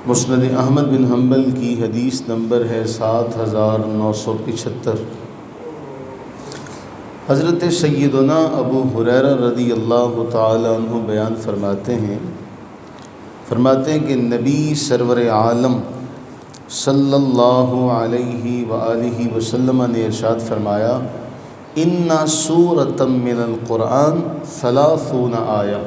مسند احمد بن حنبل کی حدیث نمبر ہے 7975۔ حضرت سیدنا ابو ہریرہ رضی اللہ تعالی عنہ بیان فرماتے ہیں کہ نبی سرور عالم صلی اللہ علیہ وآلہ وسلم نے ارشاد فرمایا، ان سورۃ من القرآن 30 آیہ،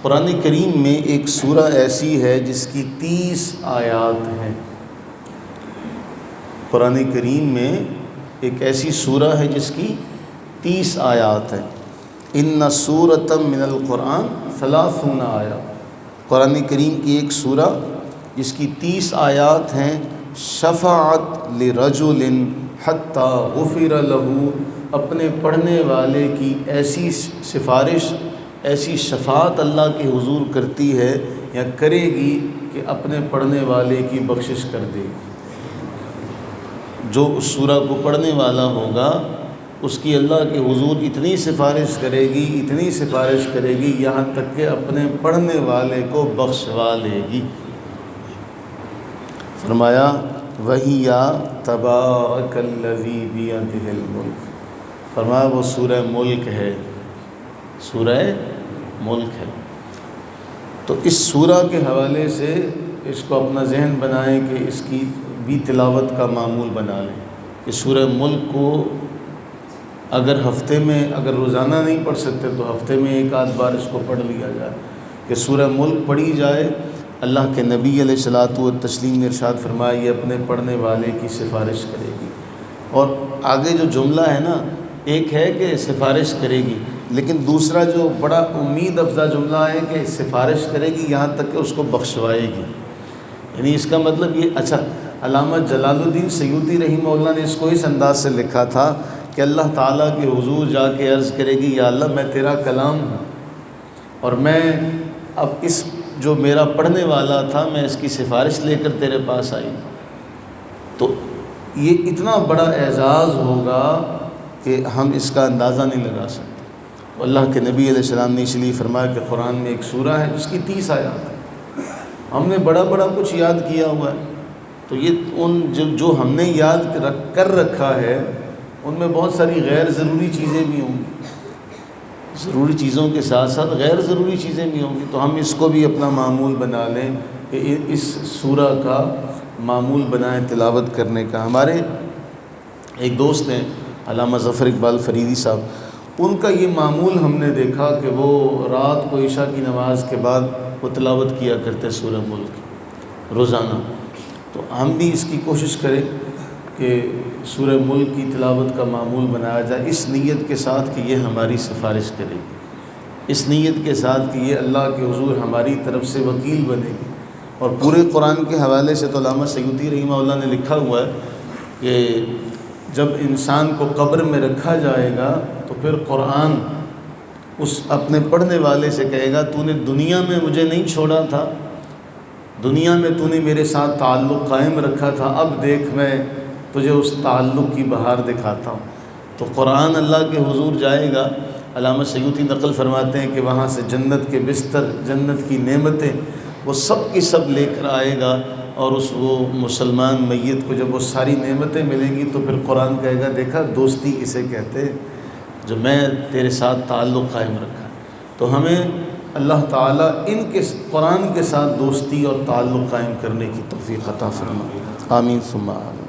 قرآن کریم میں ایک سورہ ایسی ہے جس کی 30 آیات ہیں۔ قرآن کریم میں ایک ایسی سورہ ہے جس کی 30 آیات ہیں۔ ان سورۃ من القرآن 30 آیہ، قرآن کریم کی ایک سورہ جس کی 30 آیات ہیں۔ شفاعت لرجل حتی غفر لہ، اپنے پڑھنے والے کی ایسی سفارش، ایسی شفاعت اللہ کے حضور کرتی ہے یا کرے گی کہ اپنے پڑھنے والے کی بخشش کر دے گی۔ جو اس سورہ کو پڑھنے والا ہوگا اس کی اللہ کے حضور اتنی سفارش کرے گی، اتنی سفارش کرے گی، یہاں تک کہ اپنے پڑھنے والے کو بخشوا لے گی۔ فرمایا وَهِيَ تَبَارَكَ الَّذِي بِيَدِهِ الْمُلْكُ، فرمایا وہ سورہ ملک ہے، سورہ ملک ہے۔ تو اس سورہ کے حوالے سے اس کو اپنا ذہن بنائیں کہ اس کی بھی تلاوت کا معمول بنا لیں کہ سورہ ملک کو اگر ہفتے میں، اگر روزانہ نہیں پڑھ سکتے تو ہفتے میں ایک آدھ بار اس کو پڑھ لیا جائے، کہ سورہ ملک پڑھی جائے۔ اللہ کے نبی علیہ الصلوۃ والتسلیم نے ارشاد فرمایا یہ اپنے پڑھنے والے کی سفارش کرے گی۔ اور آگے جو جملہ ہے نا، ایک ہے کہ سفارش کرے گی، لیکن دوسرا جو بڑا امید افزا جملہ ہے کہ سفارش کرے گی یہاں تک کہ اس کو بخشوائے گی۔ یعنی اس کا مطلب یہ، اچھا علامہ جلال الدین سیوطی رحمہ اللہ نے اس کو اس انداز سے لکھا تھا کہ اللہ تعالیٰ کے حضور جا کے عرض کرے گی، یا اللہ میں تیرا کلام ہوں اور میں اب اس جو میرا پڑھنے والا تھا میں اس کی سفارش لے کر تیرے پاس آئی، تو یہ اتنا بڑا اعزاز ہوگا کہ ہم اس کا اندازہ نہیں لگا سکتے۔ اللہ کے نبی علیہ السلام نے اس لیے فرمایا کہ قرآن میں ایک سورہ ہے جس کی 30 آیات ہے۔ ہم نے بڑا کچھ یاد کیا ہوا ہے، تو یہ ان جو ہم نے یاد کر رکھا ہے ان میں بہت ساری غیر ضروری چیزیں بھی ہوں گی، ضروری چیزوں کے ساتھ ساتھ غیر ضروری چیزیں بھی ہوں گی، تو ہم اس کو بھی اپنا معمول بنا لیں کہ اس سورہ کا معمول بنائیں تلاوت کرنے کا۔ ہمارے ایک دوست ہیں علامہ ظفر اقبال فریدی صاحب، ان کا یہ معمول ہم نے دیکھا کہ وہ رات کو عشاء کی نماز کے بعد وہ تلاوت کیا کرتے سورہ ملک روزانہ۔ تو ہم بھی اس کی کوشش کریں کہ سورہ ملک کی تلاوت کا معمول بنایا جائے، اس نیت کے ساتھ کہ یہ ہماری سفارش کرے گی، اس نیت کے ساتھ کہ یہ اللہ کے حضور ہماری طرف سے وکیل بنے گی۔ اور پورے قرآن کے حوالے سے تو علامہ سیوطی رحمہ اللہ نے لکھا ہوا ہے کہ جب انسان کو قبر میں رکھا جائے گا تو پھر قرآن اس اپنے پڑھنے والے سے کہے گا، تو نے دنیا میں مجھے نہیں چھوڑا تھا، دنیا میں تو نے میرے ساتھ تعلق قائم رکھا تھا، اب دیکھ میں تجھے اس تعلق کی بہار دکھاتا ہوں۔ تو قرآن اللہ کے حضور جائے گا، علامہ سیوطی نقل فرماتے ہیں کہ وہاں سے جنت کے بستر، جنت کی نعمتیں وہ سب کی سب لے کر آئے گا، اور وہ مسلمان میت کو جب وہ ساری نعمتیں ملیں گی تو پھر قرآن کہے گا، دیکھا دوستی اسے کہتے ہیں جو میں تیرے ساتھ تعلق قائم رکھا۔ تو ہمیں اللہ تعالیٰ ان کے قرآن کے ساتھ دوستی اور تعلق قائم کرنے کی توفیق عطا فرمائے، آمین ثم آمین۔